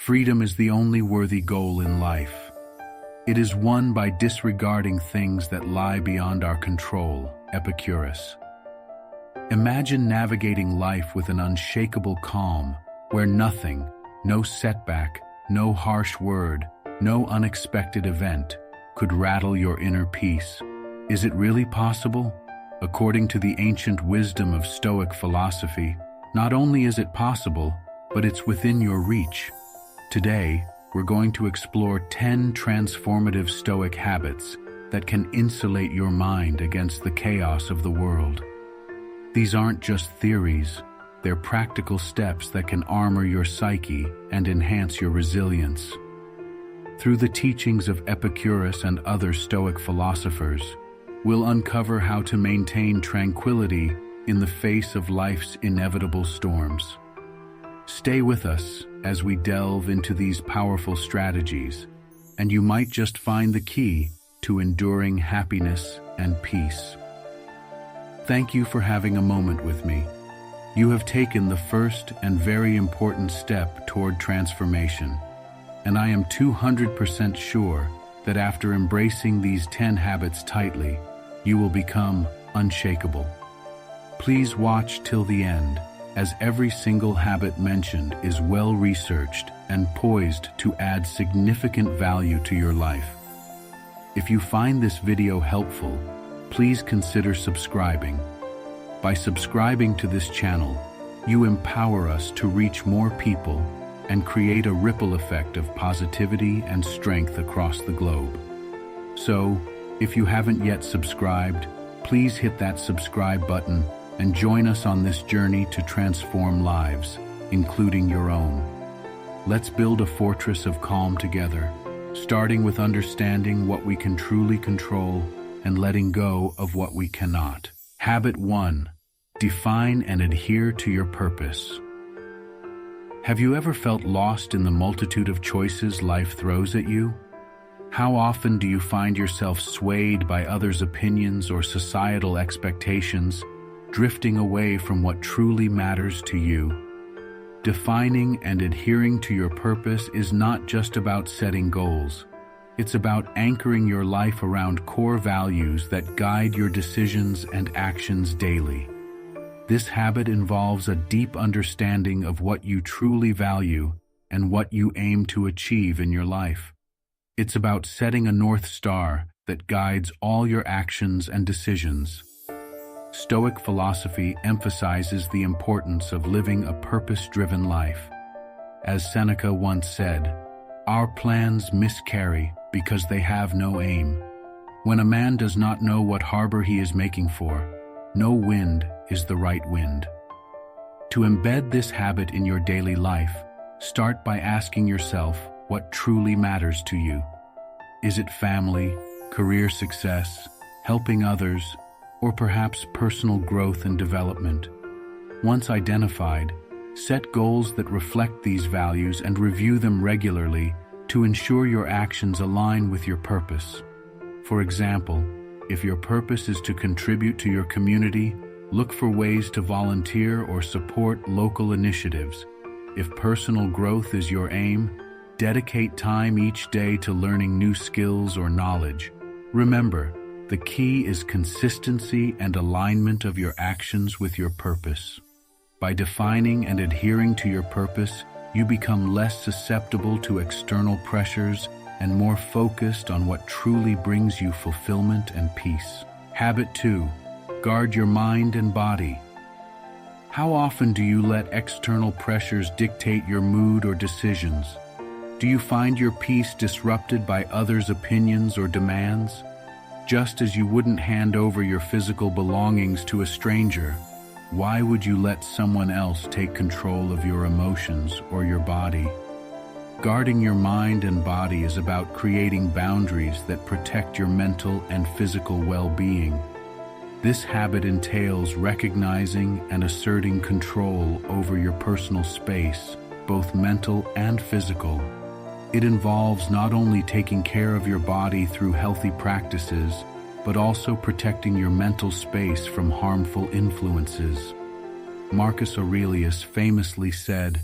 Freedom is the only worthy goal in life. It is won by disregarding things that lie beyond our control. Epictetus. Imagine navigating life with an unshakable calm, where nothing, no setback, no harsh word, no unexpected event, could rattle your inner peace. Is it really possible? According to the ancient wisdom of Stoic philosophy, not only is it possible, but it's within your reach. Today, we're going to explore 10 transformative Stoic habits that can insulate your mind against the chaos of the world. These aren't just theories, they're practical steps that can armor your psyche and enhance your resilience. Through the teachings of Epictetus and other Stoic philosophers, we'll uncover how to maintain tranquility in the face of life's inevitable storms. Stay with us as we delve into these powerful strategies, and you might just find the key to enduring happiness and peace. Thank you for having a moment with me. You have taken the first and very important step toward transformation, and I am 200% sure that after embracing these 10 habits tightly, you will become unshakable. Please watch till the end, as every single habit mentioned is well researched and poised to add significant value to your life. If you find this video helpful, please consider subscribing. By subscribing to this channel, you empower us to reach more people and create a ripple effect of positivity and strength across the globe. So, if you haven't yet subscribed, please hit that subscribe button and join us on this journey to transform lives, including your own. Let's build a fortress of calm together, starting with understanding what we can truly control and letting go of what we cannot. Habit 1. Define and adhere to your purpose. Have you ever felt lost in the multitude of choices life throws at you? How often do you find yourself swayed by others' opinions or societal expectations, drifting away from what truly matters to you? Defining and adhering to your purpose is not just about setting goals. It's about anchoring your life around core values that guide your decisions and actions daily. This habit involves a deep understanding of what you truly value and what you aim to achieve in your life. It's about setting a North Star that guides all your actions and decisions. Stoic philosophy emphasizes the importance of living a purpose-driven life. As Seneca once said, "Our plans miscarry because they have no aim." When a man does not know what harbor he is making for, no wind is the right wind. To embed this habit in your daily life, start by asking yourself what truly matters to you. Is it family, career success, helping others, or perhaps personal growth and development? Once identified, set goals that reflect these values and review them regularly to ensure your actions align with your purpose. For example, if your purpose is to contribute to your community, look for ways to volunteer or support local initiatives. If personal growth is your aim, dedicate time each day to learning new skills or knowledge. Remember, the key is consistency and alignment of your actions with your purpose. By defining and adhering to your purpose, you become less susceptible to external pressures and more focused on what truly brings you fulfillment and peace. Habit 2. Guard your mind and body. How often do you let external pressures dictate your mood or decisions? Do you find your peace disrupted by others' opinions or demands? Just as you wouldn't hand over your physical belongings to a stranger, why would you let someone else take control of your emotions or your body? Guarding your mind and body is about creating boundaries that protect your mental and physical well-being. This habit entails recognizing and asserting control over your personal space, both mental and physical. It involves not only taking care of your body through healthy practices, but also protecting your mental space from harmful influences. Marcus Aurelius famously said,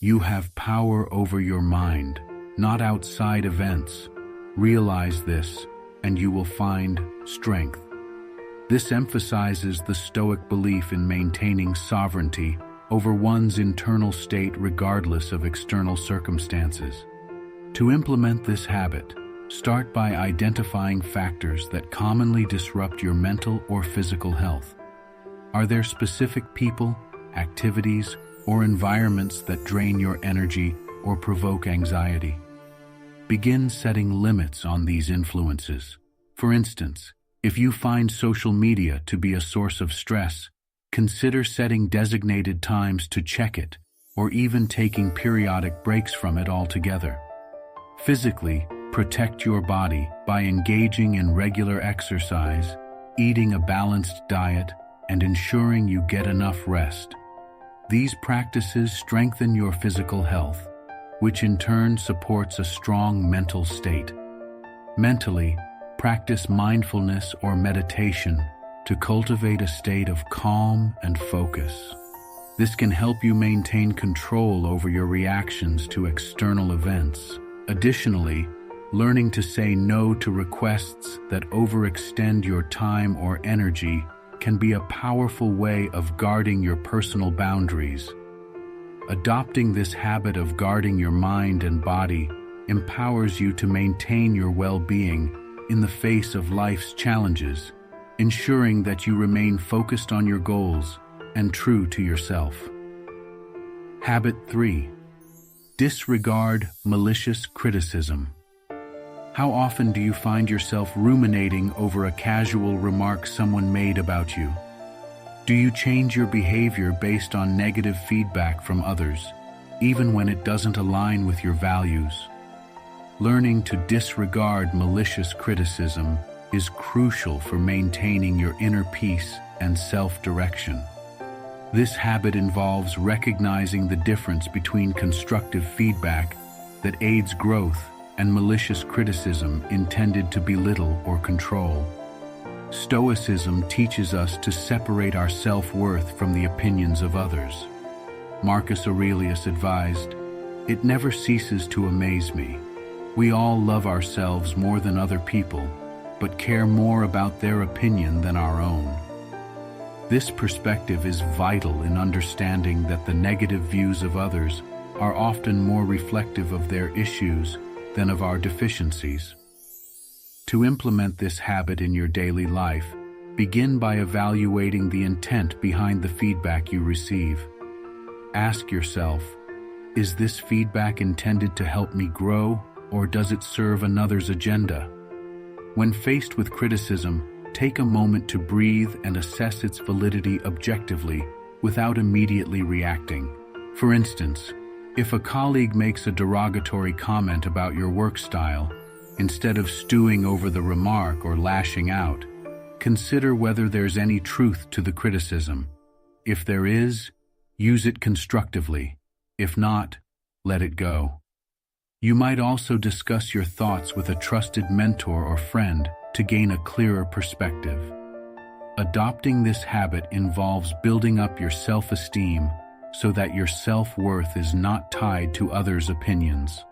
You have power over your mind, not outside events. Realize this, and you will find strength. This emphasizes the Stoic belief in maintaining sovereignty over one's internal state regardless of external circumstances. To implement this habit, start by identifying factors that commonly disrupt your mental or physical health. Are there specific people, activities, or environments that drain your energy or provoke anxiety? Begin setting limits on these influences. For instance, if you find social media to be a source of stress, consider setting designated times to check it, or even taking periodic breaks from it altogether. Physically, protect your body by engaging in regular exercise, eating a balanced diet, and ensuring you get enough rest. These practices strengthen your physical health, which in turn supports a strong mental state. Mentally, practice mindfulness or meditation to cultivate a state of calm and focus. This can help you maintain control over your reactions to external events. Additionally, learning to say no to requests that overextend your time or energy can be a powerful way of guarding your personal boundaries. Adopting this habit of guarding your mind and body empowers you to maintain your well-being in the face of life's challenges, ensuring that you remain focused on your goals and true to yourself. Habit 3. Disregard malicious criticism. How often do you find yourself ruminating over a casual remark someone made about you? Do you change your behavior based on negative feedback from others, even when it doesn't align with your values? Learning to disregard malicious criticism is crucial for maintaining your inner peace and self-direction. This habit involves recognizing the difference between constructive feedback that aids growth and malicious criticism intended to belittle or control. Stoicism teaches us to separate our self-worth from the opinions of others. Marcus Aurelius advised, "It never ceases to amaze me. We all love ourselves more than other people, but care more about their opinion than our own." This perspective is vital in understanding that the negative views of others are often more reflective of their issues than of our deficiencies. To implement this habit in your daily life, begin by evaluating the intent behind the feedback you receive. Ask yourself, is this feedback intended to help me grow, or does it serve another's agenda? When faced with criticism, take a moment to breathe and assess its validity objectively without immediately reacting. For instance, if a colleague makes a derogatory comment about your work style, instead of stewing over the remark or lashing out, consider whether there's any truth to the criticism. If there is, use it constructively. If not, let it go. You might also discuss your thoughts with a trusted mentor or friend to gain a clearer perspective. Adopting this habit involves building up your self-esteem so that your self-worth is not tied to others' opinions.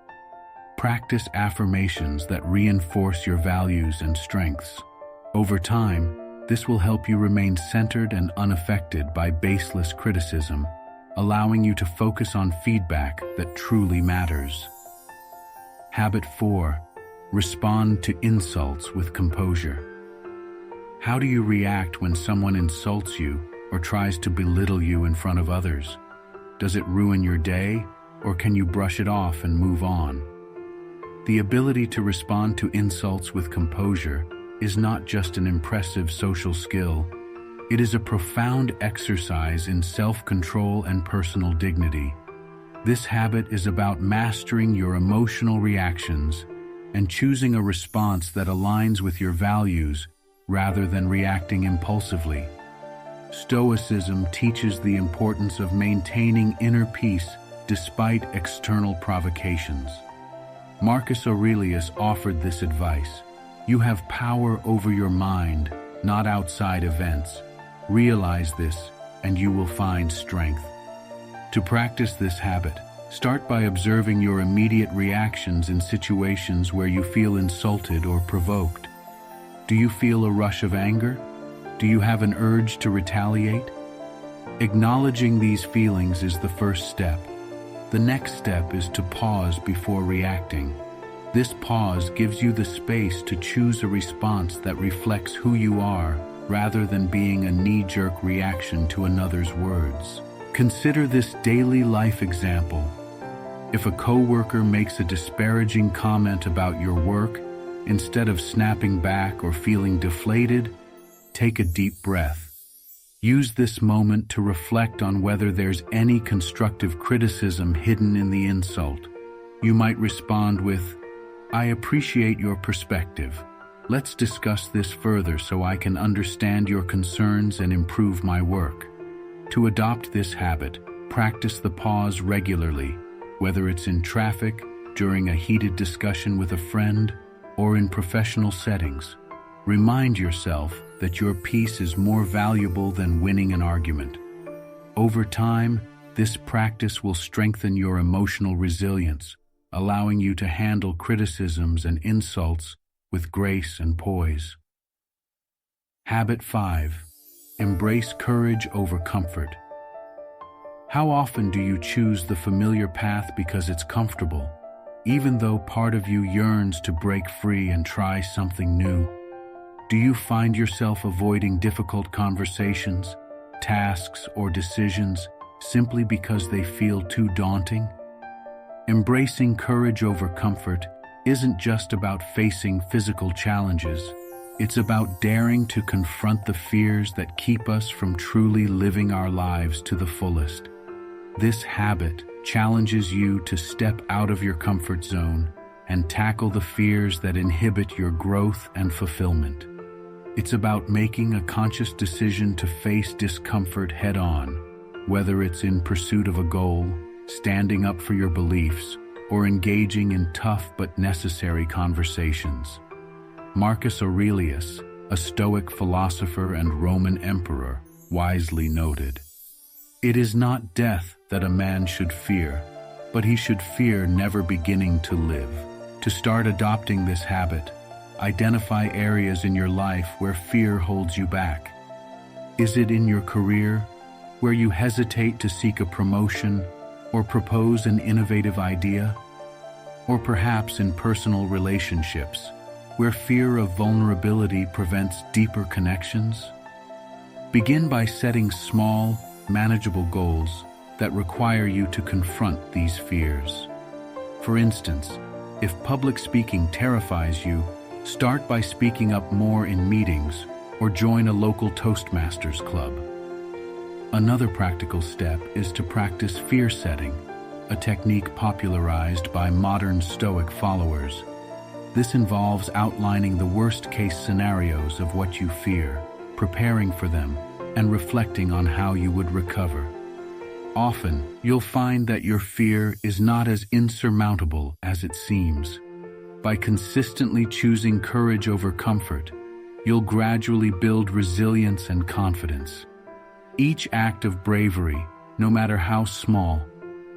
Practice affirmations that reinforce your values and strengths. Over time, this will help you remain centered and unaffected by baseless criticism, allowing you to focus on feedback that truly matters. Habit 4. Respond to insults with composure. How do you react when someone insults you or tries to belittle you in front of others? Does it ruin your day, or can you brush it off and move on? The ability to respond to insults with composure is not just an impressive social skill, it is a profound exercise in self-control and personal dignity. This habit is about mastering your emotional reactions and choosing a response that aligns with your values rather than reacting impulsively. Stoicism teaches the importance of maintaining inner peace despite external provocations. Marcus Aurelius offered this advice: "You have power over your mind, not outside events. Realize this, and you will find strength." To practice this habit, Start by observing your immediate reactions in situations where you feel insulted or provoked. Do you feel a rush of anger? Do you have an urge to retaliate? Acknowledging these feelings is the first step. The next step is to pause before reacting. This pause gives you the space to choose a response that reflects who you are, rather than being a knee-jerk reaction to another's words. Consider this daily life example. If a coworker makes a disparaging comment about your work, instead of snapping back or feeling deflated, take a deep breath. Use this moment to reflect on whether there's any constructive criticism hidden in the insult. You might respond with, "I appreciate your perspective. Let's discuss this further so I can understand your concerns and improve my work." To adopt this habit, practice the pause regularly, whether it's in traffic, during a heated discussion with a friend, or in professional settings. Remind yourself that your peace is more valuable than winning an argument. Over time, this practice will strengthen your emotional resilience, allowing you to handle criticisms and insults with grace and poise. Habit 5. Embrace courage over comfort. How often do you choose the familiar path because it's comfortable, even though part of you yearns to break free and try something new? Do you find yourself avoiding difficult conversations, tasks, or decisions simply because they feel too daunting? Embracing courage over comfort isn't just about facing physical challenges. It's about daring to confront the fears that keep us from truly living our lives to the fullest. This habit challenges you to step out of your comfort zone and tackle the fears that inhibit your growth and fulfillment. It's about making a conscious decision to face discomfort head-on, whether it's in pursuit of a goal, standing up for your beliefs, or engaging in tough but necessary conversations. Marcus Aurelius, a Stoic philosopher and Roman emperor, wisely noted, "It is not death that a man should fear, but he should fear never beginning to live." To start adopting this habit, identify areas in your life where fear holds you back. Is it in your career, where you hesitate to seek a promotion or propose an innovative idea? Or perhaps in personal relationships, where fear of vulnerability prevents deeper connections? Begin by setting small, manageable goals that require you to confront these fears. For instance, if public speaking terrifies you, start by speaking up more in meetings or join a local Toastmasters club. Another practical step is to practice fear setting, a technique popularized by modern Stoic followers. This involves outlining the worst-case scenarios of what you fear, preparing for them, and reflecting on how you would recover. Often, you'll find that your fear is not as insurmountable as it seems. By consistently choosing courage over comfort, you'll gradually build resilience and confidence. Each act of bravery, no matter how small,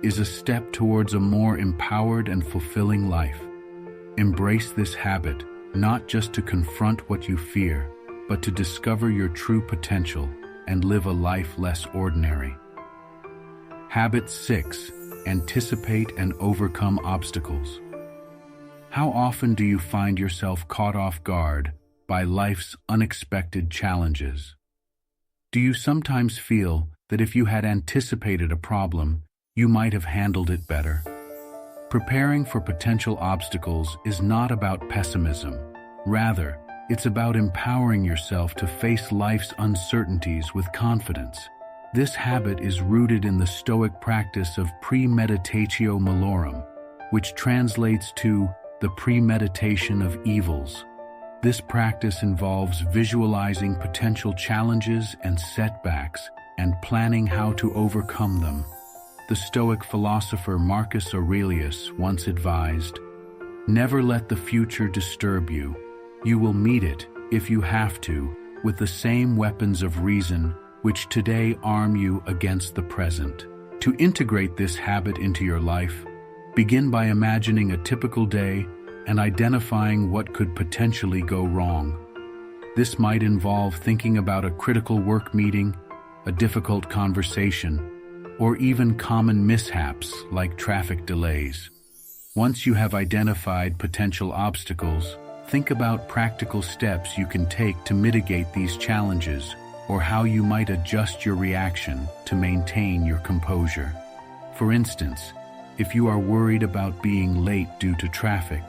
is a step towards a more empowered and fulfilling life. Embrace this habit, not just to confront what you fear, but to discover your true potential and live a life less ordinary. Habit 6. Anticipate and overcome obstacles. How often do you find yourself caught off guard by life's unexpected challenges? Do you sometimes feel that if you had anticipated a problem, you might have handled it better? Preparing for potential obstacles is not about pessimism. Rather, it's about empowering yourself to face life's uncertainties with confidence. This habit is rooted in the Stoic practice of premeditatio malorum, which translates to the premeditation of evils. This practice involves visualizing potential challenges and setbacks and planning how to overcome them. The Stoic philosopher Marcus Aurelius once advised, "Never let the future disturb you. You will meet it, if you have to, with the same weapons of reason which today arm you against the present." To integrate this habit into your life, begin by imagining a typical day and identifying what could potentially go wrong. This might involve thinking about a critical work meeting, a difficult conversation, or even common mishaps like traffic delays. Once you have identified potential obstacles, think about practical steps you can take to mitigate these challenges, or how you might adjust your reaction to maintain your composure. For instance, if you are worried about being late due to traffic,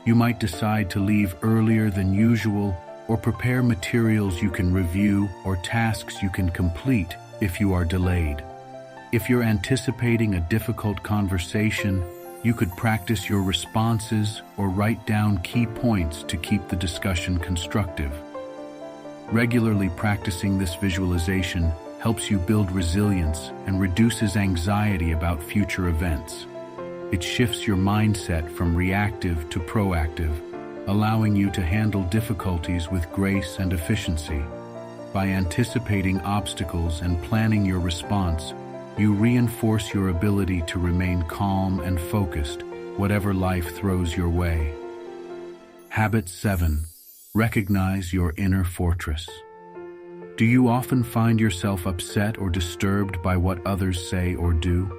you might decide to leave earlier than usual or prepare materials you can review or tasks you can complete if you are delayed. If you're anticipating a difficult conversation, you could practice your responses or write down key points to keep the discussion constructive. Regularly practicing this visualization helps you build resilience and reduces anxiety about future events. It shifts your mindset from reactive to proactive, allowing you to handle difficulties with grace and efficiency. By anticipating obstacles and planning your response, you reinforce your ability to remain calm and focused, whatever life throws your way. Habit 7. Recognize your inner fortress. Do you often find yourself upset or disturbed by what others say or do?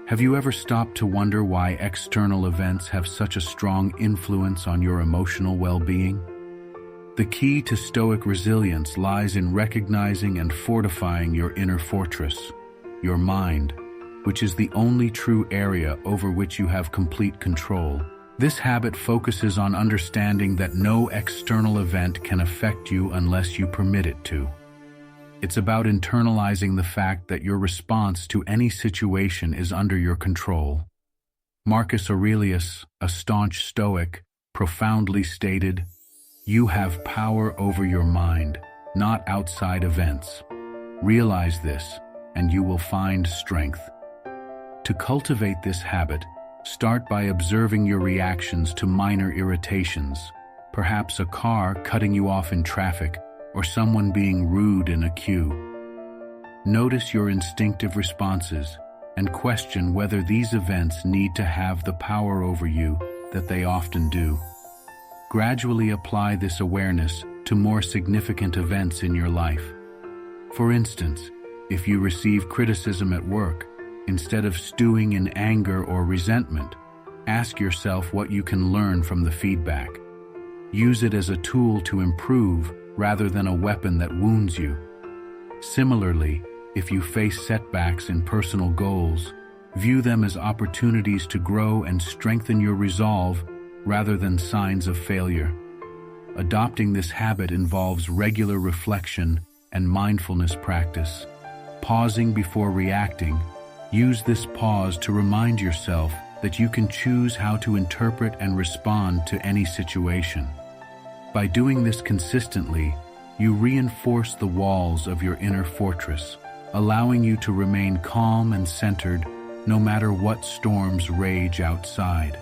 Have you ever stopped to wonder why external events have such a strong influence on your emotional well-being? The key to Stoic resilience lies in recognizing and fortifying your inner fortress, your mind, which is the only true area over which you have complete control. This habit focuses on understanding that no external event can affect you unless you permit it to. It's about internalizing the fact that your response to any situation is under your control. Marcus Aurelius, a staunch Stoic, profoundly stated, "You have power over your mind, not outside events. Realize this, and you will find strength." To cultivate this habit, start by observing your reactions to minor irritations, perhaps a car cutting you off in traffic, or someone being rude in a queue. Notice your instinctive responses and question whether these events need to have the power over you that they often do. Gradually apply this awareness to more significant events in your life. For instance, if you receive criticism at work, instead of stewing in anger or resentment, ask yourself what you can learn from the feedback. Use it as a tool to improve rather than a weapon that wounds you. Similarly, if you face setbacks in personal goals, view them as opportunities to grow and strengthen your resolve rather than signs of failure. Adopting this habit involves regular reflection and mindfulness practice. Pausing before reacting, use this pause to remind yourself that you can choose how to interpret and respond to any situation. By doing this consistently, you reinforce the walls of your inner fortress, allowing you to remain calm and centered no matter what storms rage outside.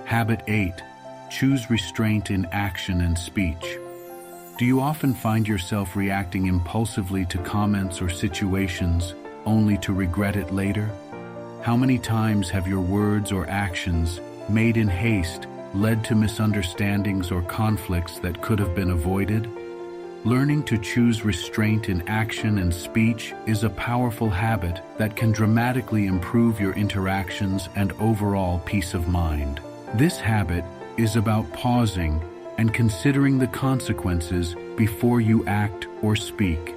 Habit 8. Choose restraint in action and speech. Do you often find yourself reacting impulsively to comments or situations only to regret it later? How many times have your words or actions, made in haste, led to misunderstandings or conflicts that could have been avoided? Learning to choose restraint in action and speech is a powerful habit that can dramatically improve your interactions and overall peace of mind. This habit is about pausing and considering the consequences before you act or speak.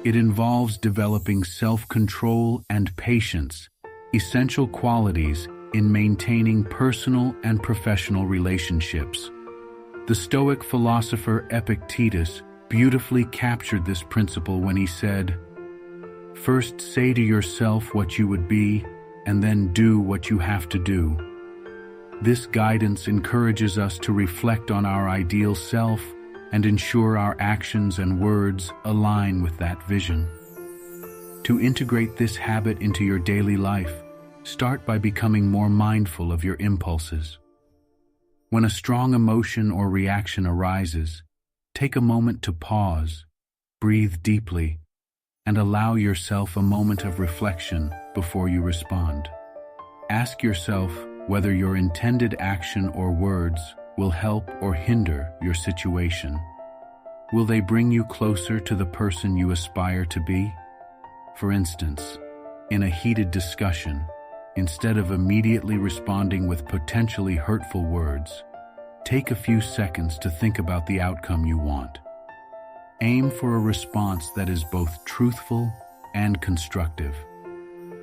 It involves developing self-control and patience, essential qualities in maintaining personal and professional relationships. The Stoic philosopher Epictetus beautifully captured this principle when he said, "First say to yourself what you would be, and then do what you have to do." This guidance encourages us to reflect on our ideal self and ensure our actions and words align with that vision. To integrate this habit into your daily life, start by becoming more mindful of your impulses. When a strong emotion or reaction arises, take a moment to pause, breathe deeply, and allow yourself a moment of reflection before you respond. Ask yourself whether your intended action or words will help or hinder your situation. Will they bring you closer to the person you aspire to be? For instance, in a heated discussion, instead of immediately responding with potentially hurtful words, take a few seconds to think about the outcome you want. Aim for a response that is both truthful and constructive.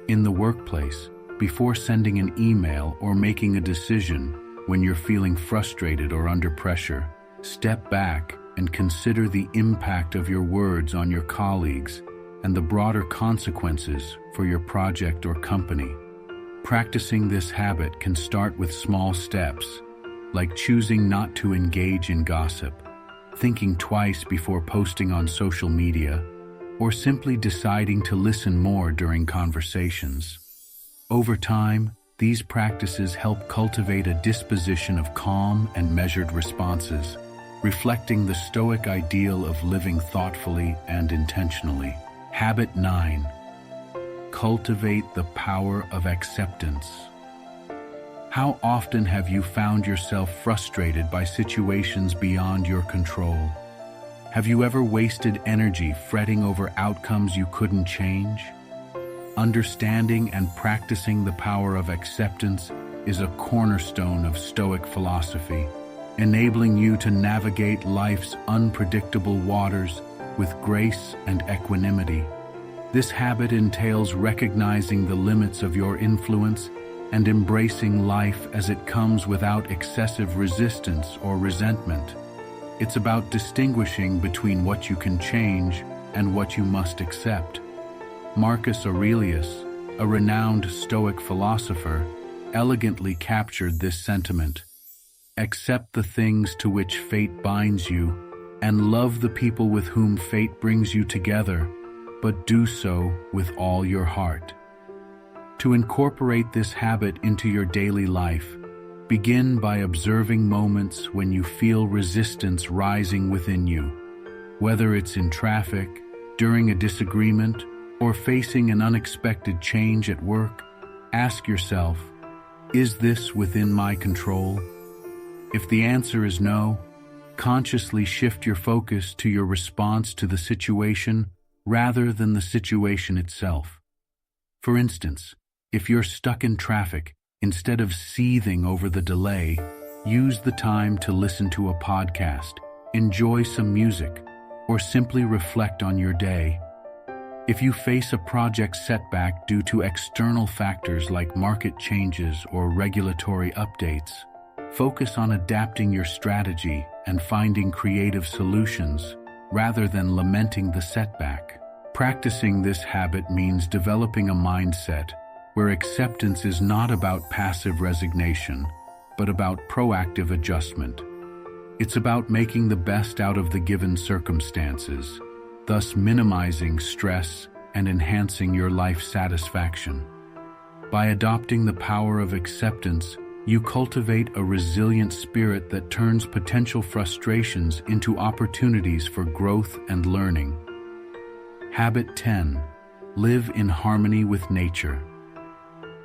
In the workplace, before sending an email or making a decision, when you're feeling frustrated or under pressure, step back and consider the impact of your words on your colleagues and the broader consequences for your project or company. Practicing this habit can start with small steps, like choosing not to engage in gossip, thinking twice before posting on social media, or simply deciding to listen more during conversations. Over time, these practices help cultivate a disposition of calm and measured responses, reflecting the Stoic ideal of living thoughtfully and intentionally. Habit 9. Cultivate the power of acceptance. How often have you found yourself frustrated by situations beyond your control? Have you ever wasted energy fretting over outcomes you couldn't change? Understanding and practicing the power of acceptance is a cornerstone of Stoic philosophy, enabling you to navigate life's unpredictable waters with grace and equanimity. This habit entails recognizing the limits of your influence and embracing life as it comes without excessive resistance or resentment. It's about distinguishing between what you can change and what you must accept. Marcus Aurelius, a renowned Stoic philosopher, elegantly captured this sentiment. Accept the things to which fate binds you, and love the people with whom fate brings you together, but do so with all your heart. To incorporate this habit into your daily life, begin by observing moments when you feel resistance rising within you. Whether it's in traffic, during a disagreement, or facing an unexpected change at work, ask yourself, is this within my control? If the answer is no, consciously shift your focus to your response to the situation rather than the situation itself. For instance, if you're stuck in traffic, instead of seething over the delay, use the time to listen to a podcast, enjoy some music, or simply reflect on your day. If you face a project setback due to external factors like market changes or regulatory updates, focus on adapting your strategy and finding creative solutions rather than lamenting the setback. Practicing this habit means developing a mindset where acceptance is not about passive resignation, but about proactive adjustment. It's about making the best out of the given circumstances, thus minimizing stress and enhancing your life satisfaction. By adopting the power of acceptance, you cultivate a resilient spirit that turns potential frustrations into opportunities for growth and learning. Habit 10. Live in harmony with nature.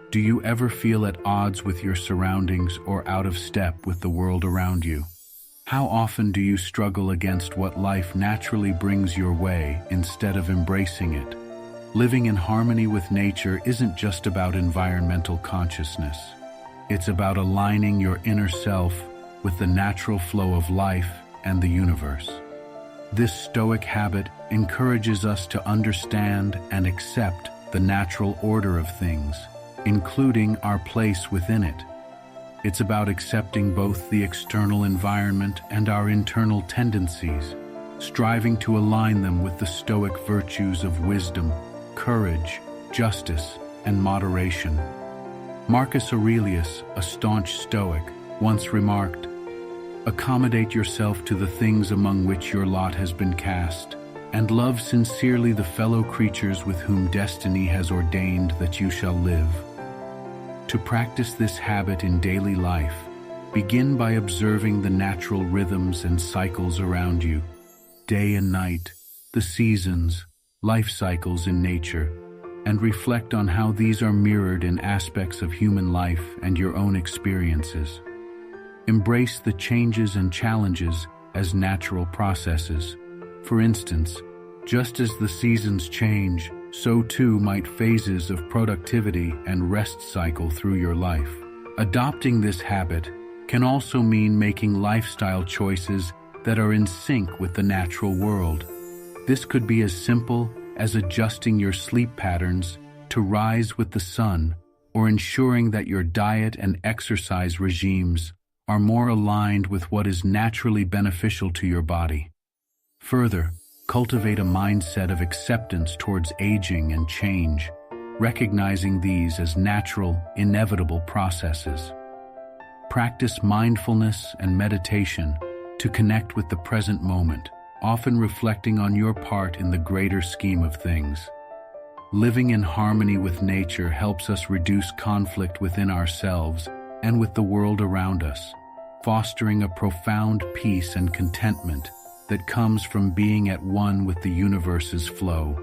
Do you ever feel at odds with your surroundings or out of step with the world around you? How often do you struggle against what life naturally brings your way instead of embracing it? Living in harmony with nature isn't just about environmental consciousness. It's about aligning your inner self with the natural flow of life and the universe. This Stoic habit encourages us to understand and accept the natural order of things, including our place within it. It's about accepting both the external environment and our internal tendencies, striving to align them with the Stoic virtues of wisdom, courage, justice, and moderation. Marcus Aurelius, a staunch Stoic, once remarked, "Accommodate yourself to the things among which your lot has been cast, and love sincerely the fellow creatures with whom destiny has ordained that you shall live." To practice this habit in daily life, begin by observing the natural rhythms and cycles around you, day and night, the seasons, life cycles in nature, and reflect on how these are mirrored in aspects of human life and your own experiences. Embrace the changes and challenges as natural processes. For instance, just as the seasons change, so too might phases of productivity and rest cycle through your life. Adopting this habit can also mean making lifestyle choices that are in sync with the natural world. This could be as simple as adjusting your sleep patterns to rise with the sun, or ensuring that your diet and exercise regimes are more aligned with what is naturally beneficial to your body. Further, cultivate a mindset of acceptance towards aging and change, recognizing these as natural, inevitable processes. Practice mindfulness and meditation to connect with the present moment, often reflecting on your part in the greater scheme of things. Living in harmony with nature helps us reduce conflict within ourselves and with the world around us, fostering a profound peace and contentment that comes from being at one with the universe's flow.